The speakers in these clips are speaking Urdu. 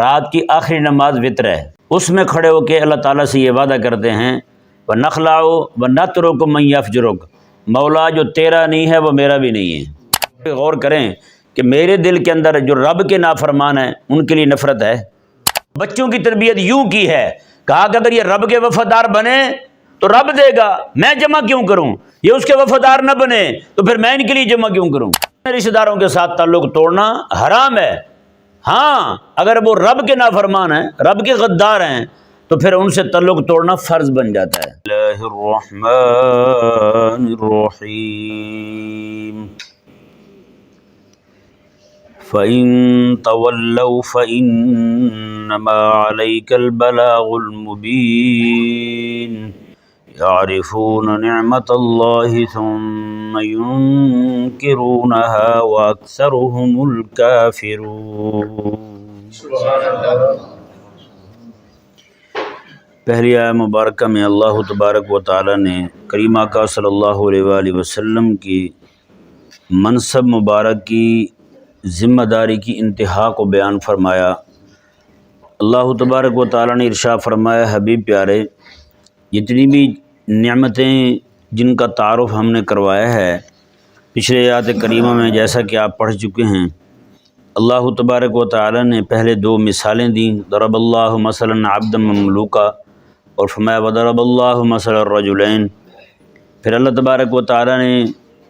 رات کی آخری نماز وطر ہے، اس میں کھڑے ہو کے اللہ تعالیٰ سے یہ وعدہ کرتے ہیں وَنَخْلَعُ وَنَتْرُكُ مَن يَفْجُرُكَ، مولا جو تیرا نہیں ہے وہ میرا بھی نہیں ہے۔ غور کریں کہ میرے دل کے اندر جو رب کے نافرمان ہیں ان کے لیے نفرت ہے۔ بچوں کی تربیت یوں کی ہے، کہا کہ اگر یہ رب کے وفادار بنے تو رب دے گا، میں جمع کیوں کروں؟ یہ اس کے وفادار نہ بنے تو پھر میں ان کے لیے جمع کیوں کروں؟ رشتہ داروں کے ساتھ تعلق توڑنا حرام ہے، ہاں اگر وہ رب کے نافرمان ہیں، رب کے غدار ہیں تو پھر ان سے تعلق توڑنا فرض بن جاتا ہے۔ اللہ الرحمن الرحیم فَإِن تَوَلَّوْا فَإِنَّمَا عَلَيْكَ الْبَلَاغُ الْمُبِينُ يَعْرِفُونَ نِعْمَةَ اللَّهِ ثُمَّ يُنْكِرُونَهَا وَأَكْثَرُهُمُ الْكَافِرُونَ۔ پہلی آیہ مبارکہ میں اللہ تبارک و تعالی نے کریم آقا صلی اللہ علیہ وآلہ وسلم کی منصب مبارک کی ذمہ داری کی انتہا کو بیان فرمایا۔ اللہ تبارک و تعالی نے ارشاد فرمایا، حبیب پیارے جتنی بھی نعمتیں جن کا تعارف ہم نے کروایا ہے پچھلے آیات کریمہ میں، جیسا کہ آپ پڑھ چکے ہیں، اللہ تبارک و تعالی نے پہلے دو مثالیں دیں، ضرب اللہ مثلا عبدا مملوکا، اور فرمایا وضرب اللہ مثلا الرجلین۔ پھر اللہ تبارک و تعالی نے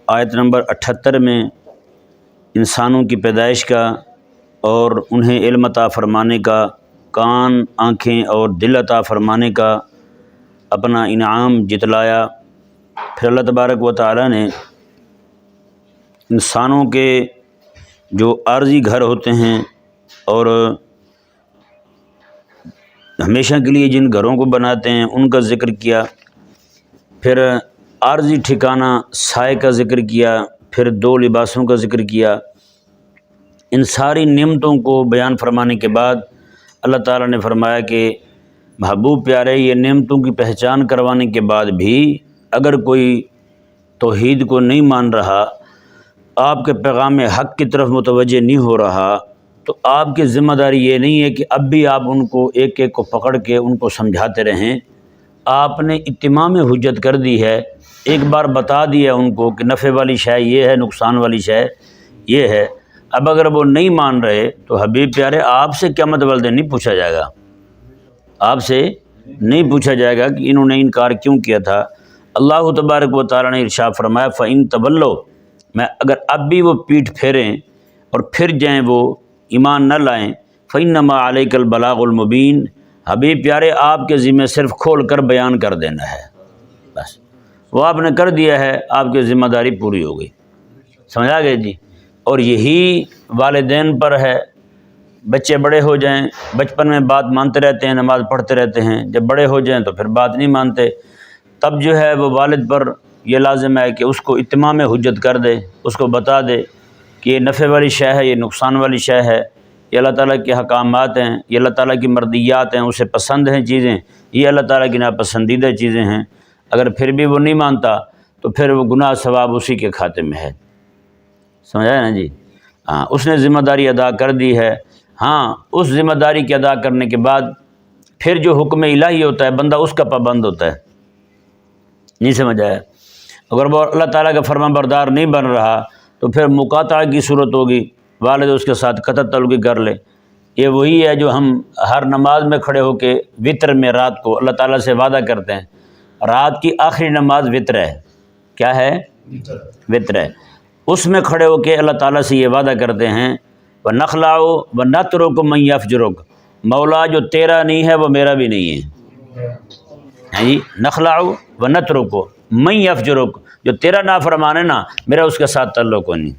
آیت نمبر 78 میں انسانوں کی پیدائش کا اور انہیں علم عطا فرمانے کا، کان، آنکھیں اور دل عطا فرمانے کا اپنا انعام جتلایا۔ پھر اللہ تبارک و تعالی نے انسانوں کے جو عارضی گھر ہوتے ہیں اور ہمیشہ کے لیے جن گھروں کو بناتے ہیں ان کا ذکر کیا، پھر عارضی ٹھکانہ سائے کا ذکر کیا، پھر دو لباسوں کا ذکر کیا۔ ان ساری نعمتوں کو بیان فرمانے کے بعد اللہ تعالیٰ نے فرمایا کہ محبوب پیارے یہ نعمتوں کی پہچان کروانے کے بعد بھی اگر کوئی توحید کو نہیں مان رہا، آپ کے پیغام حق کی طرف متوجہ نہیں ہو رہا، تو آپ کی ذمہ داری یہ نہیں ہے کہ اب بھی آپ ان کو ایک ایک کو پکڑ کے ان کو سمجھاتے رہیں۔ آپ نے اتمام حجت کر دی ہے، ایک بار بتا دیا ان کو کہ نفع والی شے یہ ہے، نقصان والی شے یہ ہے۔ اب اگر وہ نہیں مان رہے تو حبیب پیارے آپ سے قیامت والے دن نہیں پوچھا جائے گا، آپ سے نہیں پوچھا جائے گا کہ انہوں نے انکار کیوں کیا تھا۔ اللہ تبارک و تعالیٰ نے ارشاد فرمایا فَإِن تَوَلَّوْا، میں اگر اب بھی وہ پیٹھ پھیریں اور پھر جائیں وہ ایمان نہ لائیں، فَإِنَّمَا عَلَيْكَ الْبَلَاغُ الْمُبِينُ، حبیب پیارے آپ کے ذمہ صرف کھول کر بیان کر دینا ہے، بس وہ آپ نے کر دیا ہے، آپ کی ذمہ داری پوری ہو گئی۔ سمجھا گئے جی؟ اور یہی والدین پر ہے، بچے بڑے ہو جائیں، بچپن میں بات مانتے رہتے ہیں، نماز پڑھتے رہتے ہیں، جب بڑے ہو جائیں تو پھر بات نہیں مانتے، تب جو ہے وہ والد پر یہ لازم ہے کہ اس کو اتمام حجت کر دے، اس کو بتا دے کہ یہ نفع والی شے ہے، یہ نقصان والی شے ہے، یہ اللہ تعالیٰ کے حکامات ہیں، یہ اللہ تعالیٰ کی مرضیات ہیں، اسے پسند ہیں چیزیں، یہ اللہ تعالیٰ کی ناپسندیدہ چیزیں ہیں۔ اگر پھر بھی وہ نہیں مانتا تو پھر وہ گناہ ثواب اسی کے کھاتے میں ہے۔ سمجھا ہے نا جی؟ ہاں، اس نے ذمہ داری ادا کر دی ہے۔ ہاں، اس ذمہ داری کے ادا کرنے کے بعد پھر جو حکم الہی ہوتا ہے بندہ اس کا پابند ہوتا ہے۔ نہیں سمجھ آیا؟ اگر وہ اللہ تعالیٰ کا فرما بردار نہیں بن رہا تو پھر مقاطعہ کی صورت ہوگی، والد اس کے ساتھ قطع تعلقی کر لے۔ یہ وہی ہے جو ہم ہر نماز میں کھڑے ہو کے وطر میں رات کو اللہ تعالیٰ سے وعدہ کرتے ہیں، رات کی آخری نماز وطر ہے۔ کیا ہے؟ وطر ہے۔ اس میں کھڑے ہو کے اللہ تعالیٰ سے یہ وعدہ کرتے ہیں وَنَخْلَعُ وَنَتْرُكُ مَن يَفْجُرُكَ، مولا جو تیرا نہیں ہے وہ میرا بھی نہیں ہے۔ جی، نخلع وَنَتْرُكُ مَن يَفْجُرُكَ، جو تیرا نافرمان ہے نا میرا اس کے ساتھ تعلق ہو نہیں۔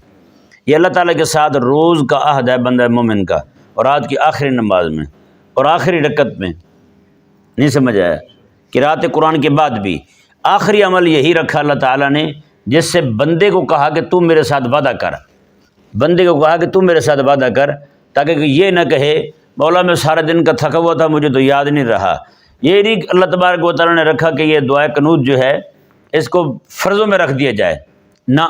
یہ اللہ تعالیٰ کے ساتھ روز کا عہد ہے بندہ مومن کا، اور رات کی آخری نماز میں اور آخری رکعت میں۔ نہیں سمجھ آیا؟ قرأت قرآن کے بعد بھی آخری عمل یہی رکھا اللہ تعالیٰ نے، جس سے بندے کو کہا کہ تم میرے ساتھ وعدہ کر، بندے کو کہا کہ تم میرے ساتھ وعدہ کر، تاکہ کہ یہ نہ کہے مولا میں سارے دن کا تھکا ہوا تھا مجھے تو یاد نہیں رہا۔ یہ نہیں اللہ تبارک و تعالیٰ نے رکھا کہ یہ دعائے قنوت جو ہے اس کو فرضوں میں رکھ دیا جائے، نہ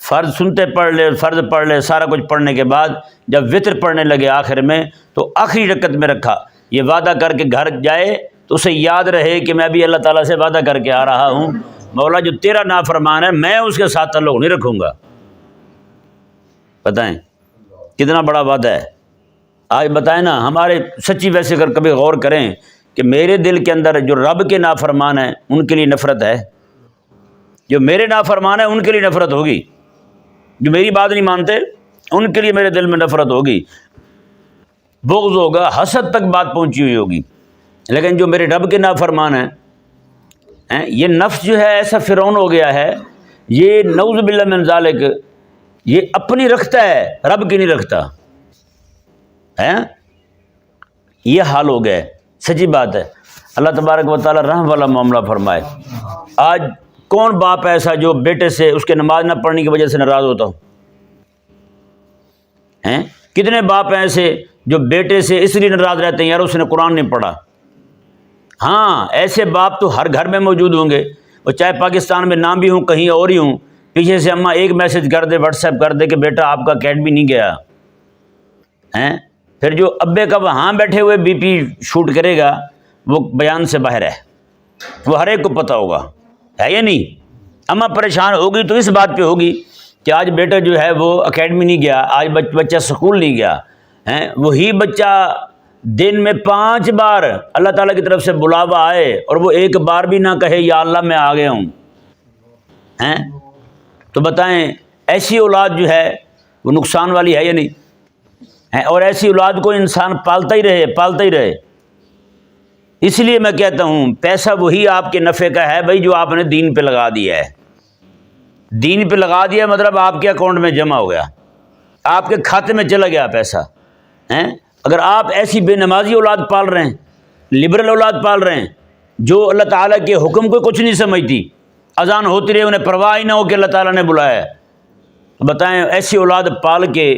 فرض سنتے پڑھ لے، فرض پڑھ لے، سارا کچھ پڑھنے کے بعد جب وطر پڑھنے لگے آخر میں تو آخری رکعت میں رکھا، یہ وعدہ کر کے گھر جائے تو اسے یاد رہے کہ میں ابھی اللہ تعالیٰ سے وعدہ کر کے آ رہا ہوں، مولا جو تیرا نافرمان ہے میں اس کے ساتھ تعلق نہیں رکھوں گا۔ بتائیں کتنا بڑا وعدہ ہے۔ آج بتائیں نا، ہمارے سچی ویسے اگر کبھی غور کریں کہ میرے دل کے اندر جو رب کے نافرمان ہیں ان کے لیے نفرت ہے، جو میرے نافرمان ہیں ان کے لیے نفرت ہوگی، جو میری بات نہیں مانتے ان کے لیے میرے دل میں نفرت ہوگی، بغض ہوگا، حسد تک بات پہنچی ہوئی ہوگی۔ لیکن جو میرے رب کے نافرمان ہیں، یہ نفس جو ہے ایسا فرعون ہو گیا ہے، یہ نعوذ باللہ من ذالک، یہ اپنی رکھتا ہے رب کی نہیں رکھتا ہے، یہ حال ہو گیا ہے۔ سچی بات ہے، اللہ تبارک و تعالی رحم والا معاملہ فرمائے۔ آج کون باپ ایسا جو بیٹے سے اس کے نماز نہ پڑھنے کی وجہ سے ناراض ہوتا ہو؟ ہیں کتنے باپ ہیں ایسے جو بیٹے سے اس لیے ناراض رہتے ہیں، یار اس نے قرآن نہیں پڑھا۔ ہاں ایسے باپ تو ہر گھر میں موجود ہوں گے، وہ چاہے پاکستان میں نام بھی ہوں کہیں اور ہی ہوں، پیچھے سے اماں ایک میسج کر دے، واٹس ایپ کر دے کہ بیٹا آپ کا اکیڈمی نہیں گیا ہیں، پھر جو ابے کا وہاں بیٹھے ہوئے بی پی شوٹ کرے گا وہ بیان سے باہر ہے، وہ ہر ایک کو پتہ ہوگا، ہے یا نہیں؟ اماں پریشان ہوگی تو اس بات پہ ہوگی کہ آج بیٹا جو ہے وہ اکیڈمی نہیں گیا، آج بچہ اسکول نہیں گیا، ہیں وہی بچہ دن میں 5 بار اللہ تعالیٰ کی طرف سے بلاوا آئے اور وہ ایک بار بھی نہ کہے یا اللہ میں آ گیا ہوں، ہیں تو بتائیں ایسی اولاد جو ہے وہ نقصان والی ہے یا نہیں؟ اور ایسی اولاد کو انسان پالتا ہی رہے۔ اس لیے میں کہتا ہوں پیسہ وہی آپ کے نفع کا ہے بھائی جو آپ نے دین پہ لگا دیا ہے۔ دین پہ لگا دیا مطلب آپ کے اکاؤنٹ میں جمع ہو گیا، آپ کے کھاتے میں چلا گیا پیسہ۔ اگر آپ ایسی بے نمازی اولاد پال رہے ہیں، لبرل اولاد پال رہے ہیں جو اللہ تعالیٰ کے حکم کو کچھ نہیں سمجھتی، اذان ہوتی رہے انہیں پرواہ ہی نہ ہو کہ اللہ تعالیٰ نے بلایا ہے، بتائیں ایسی اولاد پال کے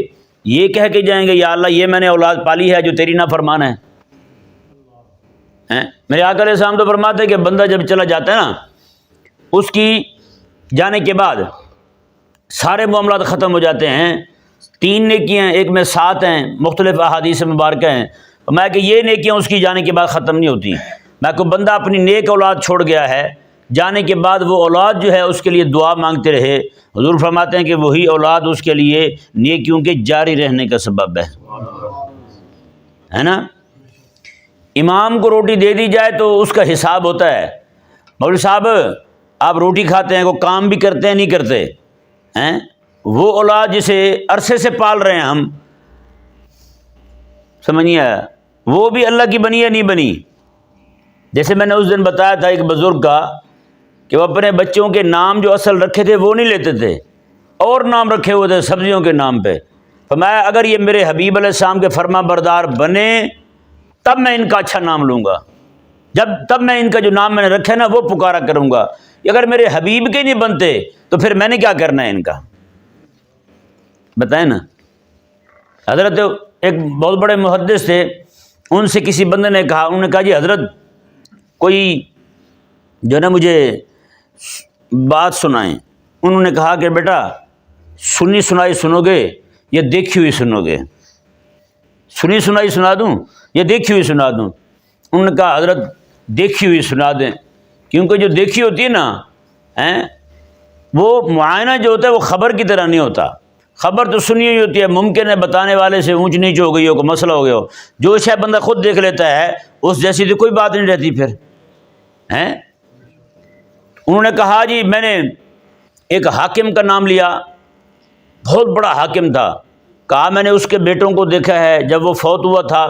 یہ کہہ کے جائیں گے یا اللہ یہ میں نے اولاد پالی ہے جو تیری نافرمان ہے؟ میرے آقا علیہ السلام تو فرماتے کہ بندہ جب چلا جاتا ہے نا، اس کی جانے کے بعد سارے معاملات ختم ہو جاتے ہیں، 3 نیکیاں ایک میں 7 ہیں، مختلف احادیث مبارکہ ہیں، میں کہ یہ نیکیاں اس کی جانے کے بعد ختم نہیں ہوتی، میں کو بندہ اپنی نیک اولاد چھوڑ گیا ہے، جانے کے بعد وہ اولاد جو ہے اس کے لیے دعا مانگتے رہے، حضور فرماتے ہیں کہ وہی اولاد اس کے لیے نیکیوں کے جاری رہنے کا سبب ہے نا۔ امام کو روٹی دے دی جائے تو اس کا حساب ہوتا ہے، مولوی صاحب آپ روٹی کھاتے ہیں، وہ کام بھی کرتے ہیں نہیں کرتے ہیں، وہ اولاد جسے عرصے سے پال رہے ہیں ہم، سمجھیے وہ بھی اللہ کی بنی یا نہیں بنی؟ جیسے میں نے اس دن بتایا تھا ایک بزرگ کا کہ وہ اپنے بچوں کے نام جو اصل رکھے تھے وہ نہیں لیتے تھے، اور نام رکھے ہوئے تھے سبزیوں کے نام پہ، فرمایا اگر یہ میرے حبیب علیہ السلام کے فرما بردار بنے تب میں ان کا اچھا نام لوں گا، تب میں ان کا جو نام میں نے رکھا ہے نا وہ پکارا کروں گا، اگر میرے حبیب کے نہیں بنتے تو پھر میں نے کیا کرنا ہے ان کا؟ بتائیں نا۔ حضرت ایک بہت بڑے محدث تھے، ان سے کسی بندے نے کہا، انہوں نے کہا جی حضرت کوئی جو ہے نا مجھے بات سنائیں۔ انہوں نے کہا کہ بیٹا سنی سنائی سنو گے یا دیکھی ہوئی سنو گے؟ سنی سنائی سنا دوں یا دیکھی ہوئی سنا دوں؟ انہوں نے کہا حضرت دیکھی ہوئی سنا دیں، کیونکہ جو دیکھی ہوتی ہے نا وہ معائنہ جو ہوتا ہے وہ خبر کی طرح نہیں ہوتا، خبر تو سنی ہوئی ہوتی ہے، ممکن ہے بتانے والے سے اونچ نیچ ہو گئی ہو، کوئی مسئلہ ہو گیا ہو، جو شاید بندہ خود دیکھ لیتا ہے اس جیسی تو کوئی بات نہیں رہتی پھر۔ انہوں نے کہا جی میں نے ایک حاکم کا نام لیا، بہت بڑا حاکم تھا، کہا میں نے اس کے بیٹوں کو دیکھا ہے، جب وہ فوت ہوا تھا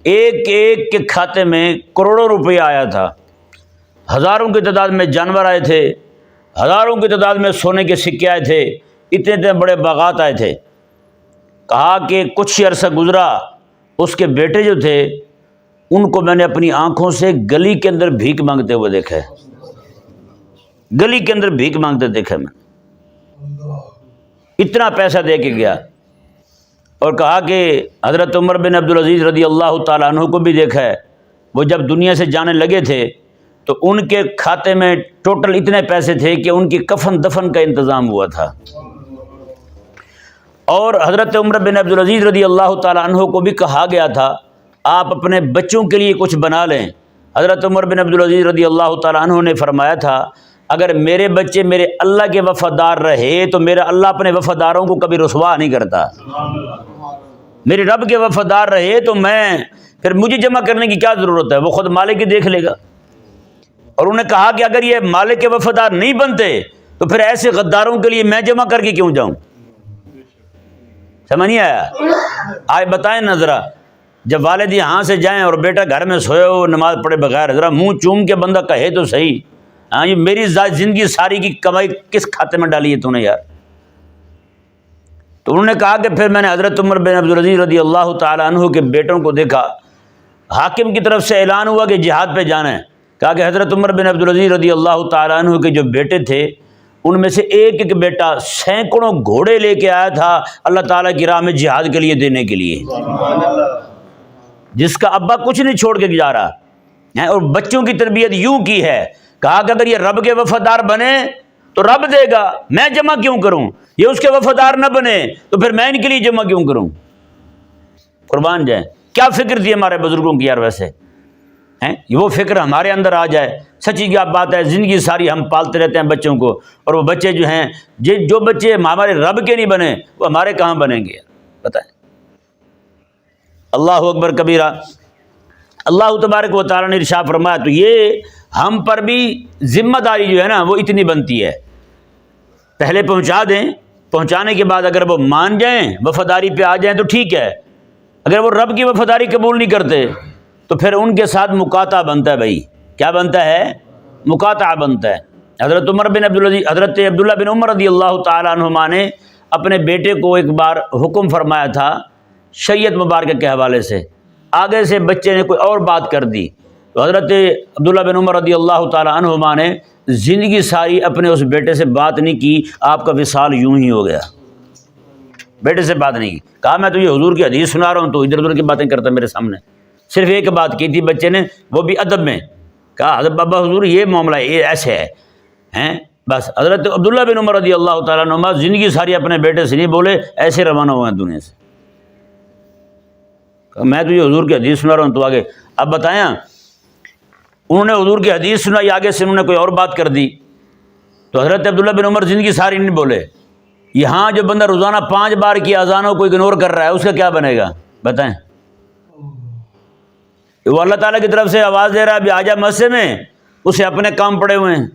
ایک ایک کے کھاتے میں کروڑوں روپیہ آیا تھا، ہزاروں کی تعداد میں جانور آئے تھے، ہزاروں کی تعداد میں سونے کے سکے آئے تھے، اتنے بڑے باغات آئے تھے۔ کہا کہ کچھ عرصہ گزرا، اس کے بیٹے جو تھے ان کو میں نے اپنی آنکھوں سے گلی کے اندر بھیک مانگتے ہوئے دیکھا ہے، گلی کے اندر بھیک مانگتے دیکھا میں، اتنا پیسہ دے کے گیا۔ اور کہا کہ حضرت عمر بن عبدالعزیز رضی اللہ تعالیٰ عنہ کو بھی دیکھا ہے، وہ جب دنیا سے جانے لگے تھے تو ان کے کھاتے میں ٹوٹل اتنے پیسے تھے کہ ان کی کفن دفن کا انتظام ہوا تھا۔ اور حضرت عمر بن عبدالعزیز رضی اللہ تعالیٰ عنہ کو بھی کہا گیا تھا آپ اپنے بچوں کے لیے کچھ بنا لیں۔ حضرت عمر بن عبدالعزیز رضی اللہ تعالیٰ عنہ نے فرمایا تھا اگر میرے بچے میرے اللہ کے وفادار رہے تو میرا اللہ اپنے وفاداروں کو کبھی رسوا نہیں کرتا، میرے رب کے وفادار رہے تو میں پھر مجھے جمع کرنے کی کیا ضرورت ہے، وہ خود مالک ہی دیکھ لے گا۔ اور انہوں نے کہا کہ اگر یہ مالک کے وفادار نہیں بنتے تو پھر ایسے غداروں کے لیے میں جمع کر کے کیوں جاؤں؟ سمجھ نہیں آیا؟ آج بتائیں نا ذرا، جب والد یہاں سے جائیں اور بیٹا گھر میں سوئے ہو نماز پڑھے بغیر، ذرا منہ چوم کے بندہ کہے تو صحیح، ہاں یہ میری زندگی ساری کی کمائی کس کھاتے میں ڈالی ہے تو نے یار؟ تو انہوں نے کہا کہ پھر میں نے حضرت عمر بن عبدالعزیز رضی اللہ تعالیٰ عنہ کے بیٹوں کو دیکھا، حاکم کی طرف سے اعلان ہوا کہ جہاد پہ جانا ہے۔ کہا کہ حضرت عمر بن عبدالعزیز رضی اللہ تعالیٰ عنہ کے جو بیٹے تھے ان میں سے ایک ایک بیٹا سینکڑوں گھوڑے لے کے آیا تھا اللہ تعالیٰ کی راہ میں جہاد کے لیے دینے کے لیے، جس کا ابا کچھ نہیں چھوڑ کے جا رہا ہے۔ اور بچوں کی تربیت یوں کی ہے، کہا کہ اگر یہ رب کے وفادار بنے تو رب دے گا، میں جمع کیوں کروں؟ یہ اس کے وفادار نہ بنے تو پھر میں ان کے لیے جمع کیوں کروں؟ قربان جائیں، کیا فکر تھی ہمارے بزرگوں کی یار ویسے ہیں؟ وہ فکر ہمارے اندر آ جائے، سچی کیا بات ہے، زندگی ساری ہم پالتے رہتے ہیں بچوں کو، اور وہ بچے جو ہیں جو بچے ہمارے رب کے نہیں بنے وہ ہمارے کہاں بنیں گے؟ بتائیں۔ اللہ اکبر کبیرہ۔ اللہ تبارک و تعالیٰ نے ارشاد فرمایا تو یہ ہم پر بھی ذمہ داری جو ہے نا وہ اتنی بنتی ہے، پہلے پہنچا دیں، پہنچانے کے بعد اگر وہ مان جائیں وفاداری پہ آ جائیں تو ٹھیک ہے، اگر وہ رب کی وفاداری قبول نہیں کرتے تو پھر ان کے ساتھ مقاطعہ بنتا ہے۔ بھائی کیا بنتا ہے؟ مقاطعہ بنتا ہے۔ حضرت عبداللہ بن عمر رضی اللہ تعالیٰ عنہما نے اپنے بیٹے کو ایک بار حکم فرمایا تھا شریعت مبارکہ کے حوالے سے، آگے سے بچے نے کوئی اور بات کر دی تو حضرت عبداللہ بن عمر رضی اللہ تعالیٰ عنہما نے زندگی ساری اپنے اس بیٹے سے بات نہیں کی، آپ کا وصال یوں ہی ہو گیا، بیٹے سے بات نہیں کی۔ کہا میں تو یہ حضور کی حدیث سنا رہا ہوں تو ادھر ادھر کی باتیں کرتا میرے سامنے، صرف ایک بات کی تھی بچے نے، وہ بھی ادب میں، کہا حضرت بابا حضور یہ معاملہ یہ ایسے ہے ہیں، بس حضرت عبداللہ بن عمر رضی اللہ تعالیٰ عنہ زندگی ساری اپنے بیٹے سے نہیں بولے، ایسے روانہ ہوئے ہیں دنیا سے۔ میں تو یہ حضور کی حدیث سنا رہا ہوں تو آگے اب بتائیں، انہوں نے حضور کی حدیث سنائی، آگے سے انہوں نے کوئی اور بات کر دی تو حضرت عبداللہ بن عمر زندگی ساری نہیں بولے۔ یہاں جو بندہ روزانہ 5 بار کی اذانوں کو اگنور کر رہا ہے اس کا کیا بنے گا؟ بتائیں۔ وہ اللہ تعالیٰ کی طرف سے آواز دے رہا ہے ابھی آجا مسجد میں، اسے اپنے کام پڑے ہوئے ہیں،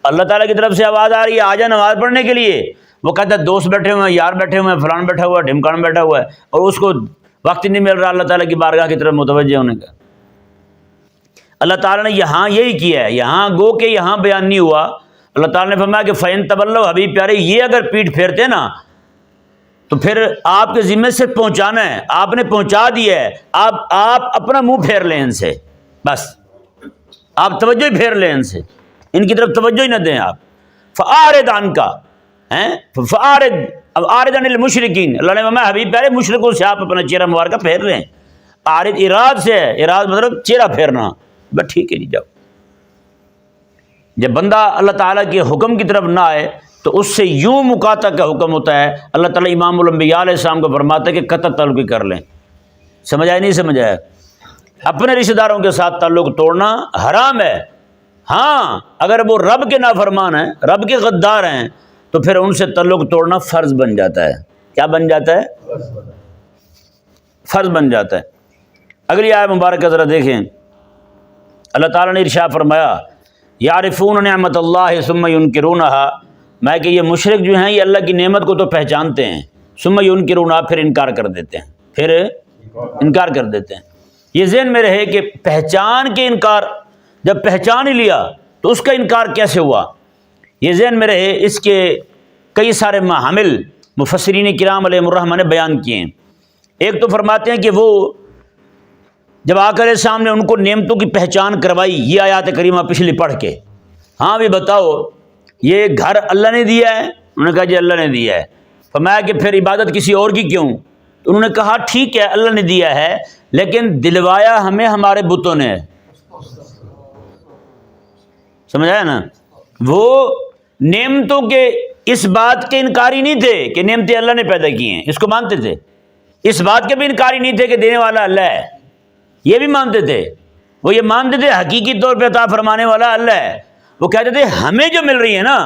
اللہ تعالیٰ کی طرف سے آواز آ رہی ہے آجا نماز پڑھنے کے لیے، وہ کہتا ہے دوست بیٹھے ہوئے ہیں، یار بیٹھے ہوئے ہیں، فلان بیٹھا ہوا ہے، ڈھمکان بیٹھا ہوا ہے، اور اس کو وقت نہیں مل رہا اللہ تعالیٰ کی بارگاہ کی طرف متوجہ ہونے کا۔ اللہ تعالیٰ نے یہاں یہی کیا ہے، یہاں گو کہ یہاں بیان نہیں ہوا، اللہ تعالیٰ نے فرمایا کہ فَإِن تَوَلَّوْا، حبیب پیارے یہ اگر پیٹھ پھیرتے نا تو پھر آپ کے ذمے سے پہنچانا ہے، آپ نے پہنچا دیا ہے، آپ اپنا منہ پھیر لیں ان سے، بس آپ توجہ ہی پھیر لیں ان سے، ان کی طرف توجہ ہی نہ دیں آپ۔ فَأَعْرِضْ عَنْكَ فَأَعْرِضْ عَنِ الْمُشْرِكِينَ، اللہ نے فرمایا حبیب پیارے مشرکوں سے آپ اپنا چہرہ مبارکہ پھیر لیں۔ عارض اراد سے ہے، اراد مطلب چہرہ پھیرنا، بس ٹھیک ہے جی جاؤ۔ جب بندہ اللہ تعالیٰ کے حکم کی طرف نہ آئے تو اس سے یوں مقاطع کا حکم ہوتا ہے، اللہ تعالیٰ امام الانبیاء علیہ السلام کو فرماتا ہے کہ قطع تعلق کر لیں۔ سمجھ آئے نہیں سمجھ آیا؟ اپنے رشتہ داروں کے ساتھ تعلق توڑنا حرام ہے، ہاں اگر وہ رب کے نافرمان ہیں، رب کے غدار ہیں تو پھر ان سے تعلق توڑنا فرض بن جاتا ہے۔ کیا بن جاتا ہے؟ فرض بن جاتا ہے۔ اگلی آیت مبارکہ ذرا دیکھیں، اللہ تعالیٰ نے ارشاد فرمایا یعرفون نعمت اللہ ثم ینکرونہا، میں کہ یہ مشرک جو ہیں یہ اللہ کی نعمت کو تو پہچانتے ہیں، ثم ینکرونہا پھر انکار کر دیتے ہیں، پھر انکار کر دیتے ہیں۔ یہ ذہن میں رہے کہ پہچان کے انکار، جب پہچان ہی لیا تو اس کا انکار کیسے ہوا، یہ ذہن میں رہے۔ اس کے کئی سارے محامل مفسرین کرام علیہم الرحمہ نے بیان کیے ہیں۔ ایک تو فرماتے ہیں کہ وہ جب آقا علیہ السلام نے ان کو نعمتوں کی پہچان کروائی یہ آیات کریمہ پچھلی پڑھ کے، ہاں بھی بتاؤ یہ گھر اللہ نے دیا ہے، انہوں نے کہا جی اللہ نے دیا ہے۔ فرمایا کہ پھر عبادت کسی اور کی کیوں؟ تو انہوں نے کہا ٹھیک ہے اللہ نے دیا ہے لیکن دلوایا ہمیں ہمارے بتوں نے، سمجھ آیا نا؟ وہ نعمتوں کے اس بات کے انکاری نہیں تھے کہ نعمتیں اللہ نے پیدا کی ہیں، اس کو مانتے تھے. اس بات کے بھی انکاری نہیں تھے کہ دینے والا اللہ ہے، یہ بھی مانتے تھے. وہ یہ مانتے تھے حقیقی طور پہ عطا فرمانے والا اللہ ہے. وہ کہتے تھے ہمیں جو مل رہی ہے نا،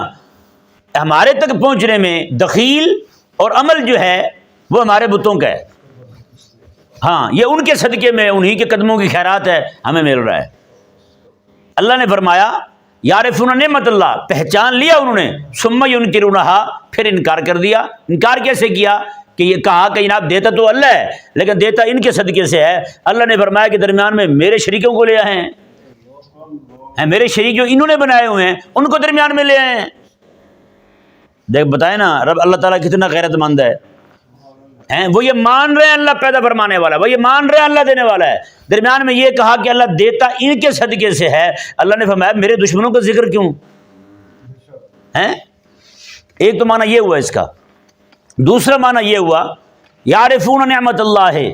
ہمارے تک پہنچنے میں دخیل اور عمل جو ہے وہ ہمارے بتوں کا ہے. ہاں، یہ ان کے صدقے میں، انہی کے قدموں کی خیرات ہے، ہمیں مل رہا ہے. اللہ نے فرمایا یعرفون نعمت اللہ، پہچان لیا انہوں نے، ثم ینکرونہا، پھر انکار کر دیا. انکار کیسے کیا؟ کہ یہ کہا کہ جناب دیتا تو اللہ ہے لیکن دیتا ان کے صدقے سے ہے. اللہ نے فرمایا کہ درمیان میں میرے شریکوں کو لے آئے ہیں، میرے شریک جو انہوں نے بنائے ہوئے ہیں ان کو درمیان میں لے آئے ہیں. دیکھ بتائے نا رب اللہ تعالیٰ کتنا غیرت مند ہے. وہ یہ مان رہے ہیں اللہ پیدا فرمانے والا ہے، وہ یہ مان رہے ہیں اللہ دینے والا ہے، درمیان میں یہ کہا کہ اللہ دیتا ان کے صدقے سے ہے. اللہ نے فرمایا میرے دشمنوں کا ذکر کیوں ہے؟ ایک تو معنی یہ ہوا اس کا. دوسرا معنی یہ ہوا یعرفون نعمت اللہ ہے،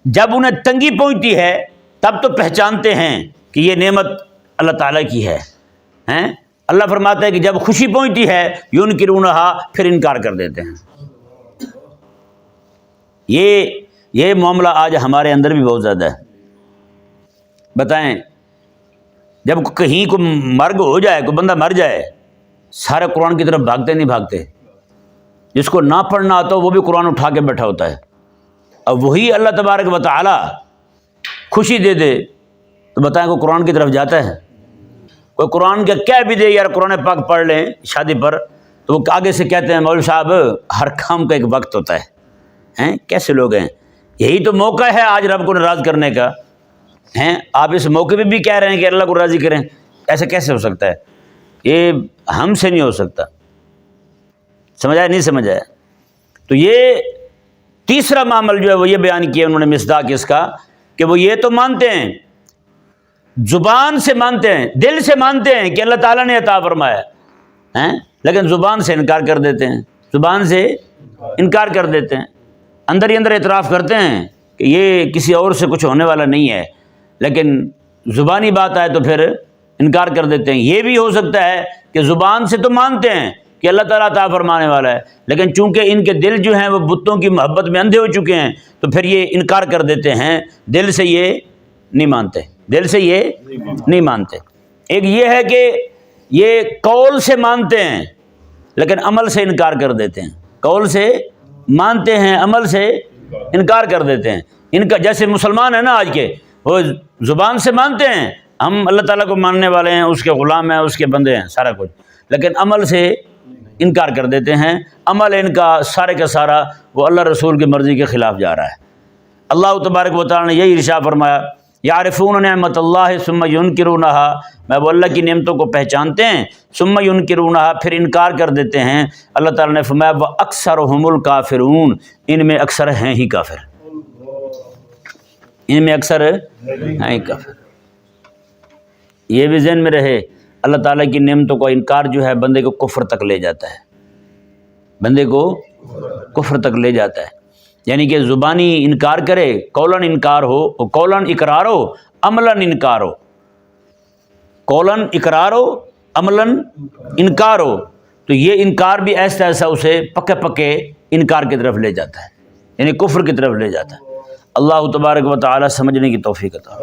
جب انہیں تنگی پہنچتی ہے تب تو پہچانتے ہیں کہ یہ نعمت اللہ تعالیٰ کی ہے. اللہ فرماتا ہے کہ جب خوشی پہنچتی ہے ینکرونہا، پھر انکار کر دیتے ہیں. یہ معاملہ آج ہمارے اندر بھی بہت زیادہ ہے. بتائیں جب کہیں کو مرگ ہو جائے، کوئی بندہ مر جائے، سارے قرآن کی طرف بھاگتے نہیں بھاگتے. جس کو نہ پڑھنا آتا وہ بھی قرآن اٹھا کے بیٹھا ہوتا ہے. اب وہی اللہ تبارک و تعالی خوشی دے دے تو بتائیں کوئی قرآن کی طرف جاتا ہے؟ کوئی قرآن کا کہہ بھی دے یار قرآن پاک پڑھ لیں شادی پر، تو وہ آگے سے کہتے ہیں مولوی صاحب ہر کام کا ایک وقت ہوتا ہے. کیسے لوگ ہیں؟ یہی تو موقع ہے آج رب کو ناراض کرنے کا. آپ اس موقع پہ بھی کہہ رہے ہیں کہ اللہ کو راضی کریں، ایسا کیسے ہو سکتا ہے؟ یہ ہم سے نہیں ہو سکتا. سمجھ آیا؟ نہیں سمجھ آیا؟ تو یہ تیسرا معامل جو ہے وہ یہ بیان کیا انہوں نے مصداق اس کا، کہ وہ یہ تو مانتے ہیں، زبان سے مانتے ہیں، دل سے مانتے ہیں کہ اللہ تعالیٰ نے عطا فرمایا ہے، لیکن زبان سے انکار کر دیتے ہیں. زبان سے انکار کر دیتے ہیں، اندر ہی اندر اعتراف کرتے ہیں کہ یہ کسی اور سے کچھ ہونے والا نہیں ہے، لیکن زبانی بات آئے تو پھر انکار کر دیتے ہیں. یہ بھی ہو سکتا ہے کہ زبان سے تو مانتے ہیں کہ اللہ تعالیٰ عطا فرمانے والا ہے، لیکن چونکہ ان کے دل جو ہیں وہ بتوں کی محبت میں اندھے ہو چکے ہیں تو پھر یہ انکار کر دیتے ہیں، دل سے یہ نہیں مانتے، دل سے یہ نہیں مانتے. ایک یہ ہے کہ یہ قول سے مانتے ہیں لیکن عمل سے انکار کر دیتے ہیں. قول سے مانتے ہیں، عمل سے انکار کر دیتے ہیں. ان کا جیسے مسلمان ہیں نا آج کے، وہ زبان سے مانتے ہیں ہم اللہ تعالیٰ کو ماننے والے ہیں، اس کے غلام ہیں، اس کے بندے ہیں سارا کچھ، لیکن عمل سے انکار کر دیتے ہیں. عمل ان کا سارے کا سارا وہ اللہ رسول کی مرضی کے خلاف جا رہا ہے. اللہ تبارک و تعالیٰ نے یہی ارشاد فرمایا یعرفون نعمت اللہ ثم ینکرونہا، میں وہ اللہ کی نعمتوں کو پہچانتے ہیں، ثم ینکرونہا، پھر انکار کر دیتے ہیں. اللہ تعالیٰ نے فرمایا وَأَكْثَرُهُمُ الْكَافِرُونَ، ان میں اکثر ہیں ہی کافر، ان میں اکثر ہیں ہی کافر. یہ بھی ذہن میں رہے اللہ تعالیٰ کی نعمتوں کا انکار جو ہے بندے کو کفر تک لے جاتا ہے، بندے کو کفر تک لے جاتا ہے. یعنی کہ زبانی انکار کرے، قولاً انکار ہو، قولاً اقرار ہو، عملاً انکار ہو، قولاً اقرار ہو، عملاً انکار ہو، تو یہ انکار بھی ایسا ایسا اسے پکے پکے انکار کی طرف لے جاتا ہے، یعنی کفر کی طرف لے جاتا ہے. اللہ تبارک و تعالی سمجھنے کی توفیق عطا.